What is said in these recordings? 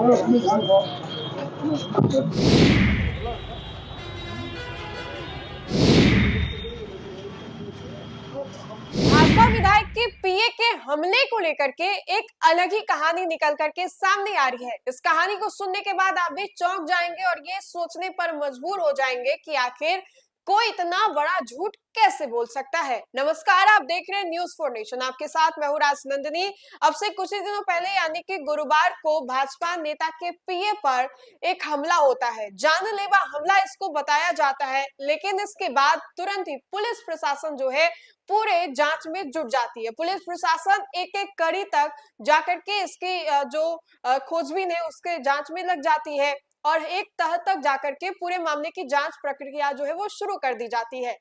भाजपा विधायक के पीए के हमले को लेकर के एक अलग ही कहानी निकल करके सामने आ रही है। इस कहानी को सुनने के बाद आप भी चौंक जाएंगे और ये सोचने पर मजबूर हो जाएंगे कि आखिर कोई इतना बड़ा झूठ कैसे बोल सकता है। नमस्कार, आप देख रहे हैं न्यूज़ फॉर नेशन। आपके साथ मैं हूं राजनंदिनी। अब से कुछ ही दिनों पहले यानी कि गुरुवार को भाजपा नेता के पीए पर एक हमला होता है। जानलेवा हमला इसको बताया जाता है, लेकिन इसके बाद तुरंत ही पुलिस प्रशासन जो है पूरे जांच में जुट जाती है। पुलिस प्रशासन एक एक कड़ी तक जाकर के इसकी जो खोजबीन है उसके जांच में लग जाती है और एक तह तक जाकर के पूरे मामले की जांच प्रक्रिया जो है वो शुरू कर दी जाती है।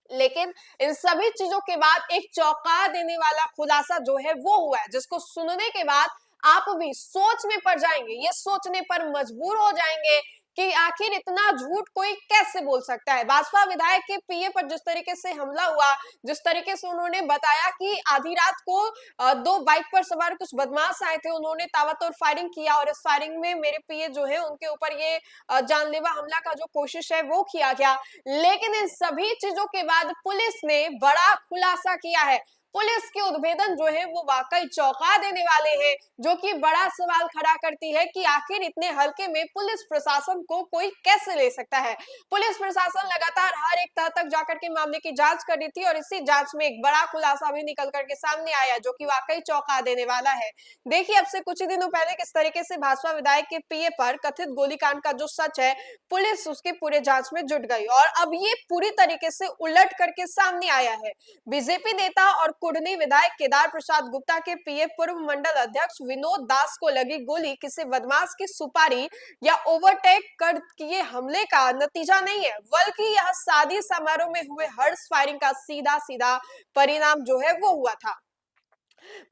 लेकिन इन सभी चीजों के बाद एक चौंका देने वाला खुलासा जो है वो हुआ है, जिसको सुनने के बाद आप भी सोच में पड़ जाएंगे, ये सोचने पर मजबूर हो जाएंगे कि आखिर इतना झूठ कोई कैसे बोल सकता है। भाजपा विधायक के पीए पर जिस तरीके से हमला हुआ, जिस तरीके से उन्होंने बताया कि आधी रात को दो बाइक पर सवार कुछ बदमाश आए थे, उन्होंने ताबड़तोड़ फायरिंग किया और इस फायरिंग में मेरे पीए जो है उनके ऊपर ये जानलेवा हमला का जो कोशिश है वो किया गया। लेकिन इन सभी चीजों के बाद पुलिस ने बड़ा खुलासा किया है। पुलिस के उद्भेदन जो है वो वाकई चौंका देने वाले हैं, जो कि बड़ा सवाल खड़ा करती है कि आखिर इतने हल्के में पुलिस प्रशासन को कोई कैसे ले सकता है। पुलिस प्रशासन लगातार हर एक तह तक जाकर के मामले की जांच कर रही थी और इसी जांच में एक बड़ा खुलासा भी निकल करके सामने आया, जो कि वाकई चौंका देने वाला है। देखिए, अब से कुछ ही दिनों पहले किस तरीके से भाजपा विधायक के पीए पर कथित गोलीकांड का जो सच है, पुलिस उसके पूरे जांच में जुट गई और अब ये पूरी तरीके से उलट करके सामने आया है। बीजेपी नेता और कुढ़नी विधायक केदार प्रसाद गुप्ता के पीए पूर्व मंडल अध्यक्ष विनोद दास को लगी गोली किसी बदमाश की सुपारी या ओवरटेक कर किए हमले का नतीजा नहीं है, बल्कि यह शादी समारोह में हुए हर्ष फायरिंग का सीधा सीधा परिणाम जो है वो हुआ था।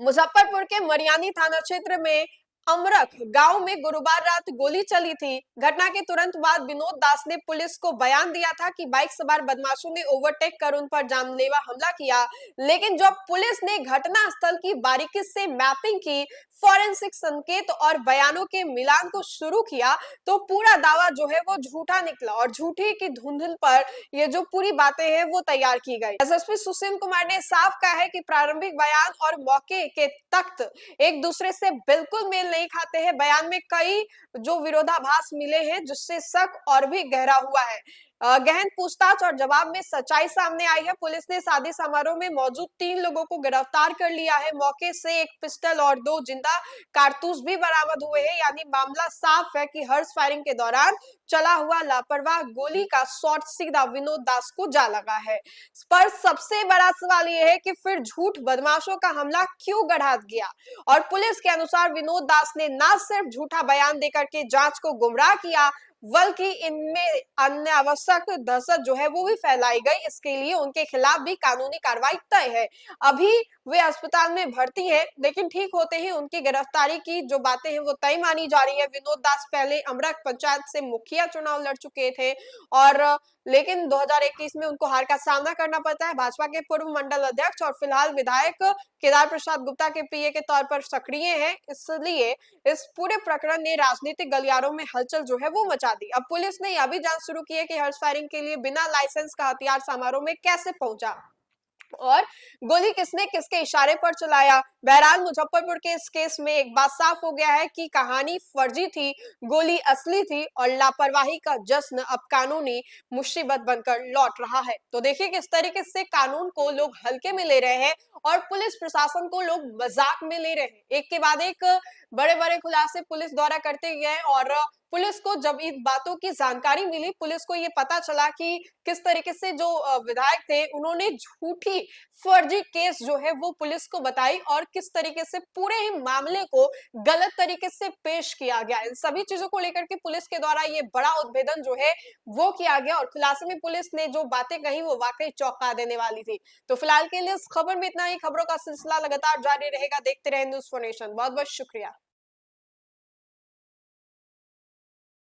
मुजफ्फरपुर के मरियानी थाना क्षेत्र में अमरख गांव में गुरुवार रात गोली चली थी। घटना के तुरंत बाद विनोद दास ने पुलिस को बयान दिया था कि बाइक सवार बदमाशों ने ओवरटेक कर उन पर जानलेवा हमला किया। लेकिन जब पुलिस ने घटना स्थल की बारीकी से मैपिंग की, फॉरेंसिक संकेत और बयानों के मिलान को शुरू किया, तो पूरा दावा जो है वो झूठा निकला और झूठी की धुंधल पर ये जो पूरी बातें हैं वो तैयार की गई। एसएसपी सुशील कुमार ने साफ कहा है कि प्रारंभिक बयान और मौके के तख्त एक दूसरे से बिल्कुल मेल नहीं खाते हैं। बयान में कई जो विरोधाभास मिले हैं, जिससे शक और भी गहरा हुआ है। गहन पूछताछ और जवाब में सच्चाई सामने आई है। पुलिस ने शादी समारोह में मौजूद 3 लोगों को गिरफ्तार कर लिया है। मौके से एक पिस्टल और 2 जिंदा कारतूस भी बरामद हुए हैं। यानी मामला साफ है कि हर्ष फायरिंग के दौरान चला हुआ लापरवाह गोली का शॉट सीधा विनोद दास को जा लगा है। पर सबसे बड़ा सवाल यह है कि फिर झूठ बदमाशों का हमला क्यों गढ़ा गया। और पुलिस के अनुसार विनोद दास ने न सिर्फ झूठा बयान देकर के जांच को गुमराह किया, बल्कि इनमें अन्य आवश्यक दहशत जो है वो भी फैलाई गई। इसके लिए उनके खिलाफ भी कानूनी कार्रवाई तय है। अभी वे अस्पताल में भर्ती है, लेकिन ठीक होते ही उनकी गिरफ्तारी की जो बातें हैं वो तय मानी जा रही है। विनोद दास पहले अमरख पंचायत से मुखिया चुनाव लड़ चुके थे और लेकिन 2021 में उनको हार का सामना करना पड़ता है। भाजपा के पूर्व मंडल अध्यक्ष और फिलहाल विधायक केदार प्रसाद गुप्ता के पीए के तौर पर सक्रिय हैं, इसलिए इस पूरे प्रकरण ने राजनीतिक गलियारों में हलचल जो है वो मचा दी। अब पुलिस ने यह भी जांच शुरू की है कि हर्ष फायरिंग के लिए बिना लाइसेंस का हथियार समारोह में कैसे पहुंचा और गोली किसने किसके इशारे पर चलाया। बहरहाल मुजफ्फरपुर के इस केस में एक बात साफ हो गया है कि कहानी फर्जी थी, गोली असली थी और लापरवाही का जश्न अब कानूनी मुसीबत बनकर लौट रहा है। तो देखिए किस तरीके से कानून को लोग हल्के में ले रहे हैं और पुलिस प्रशासन को लोग मजाक में ले रहे हैं। एक के बाद एक बड़े बड़े खुलासे पुलिस द्वारा करते गए और पुलिस को जब इन बातों की जानकारी मिली, पुलिस को ये पता चला कि किस तरीके से जो विधायक थे उन्होंने झूठी फर्जी केस जो है वो पुलिस को बताई और किस तरीके से पूरे ही मामले को गलत तरीके से पेश किया गया। इन सभी चीजों को लेकर के पुलिस के द्वारा ये बड़ा उद्भेदन जो है वो किया गया और खुलासे में पुलिस ने जो बातें कही वो वाकई चौंका देने वाली थी। तो फिलहाल के लिए इस खबर में इतना ही। खबरों का सिलसिला लगातार जारी रहेगा। देखते रहे न्यूज़ फॉर नेशन। बहुत बहुत शुक्रिया।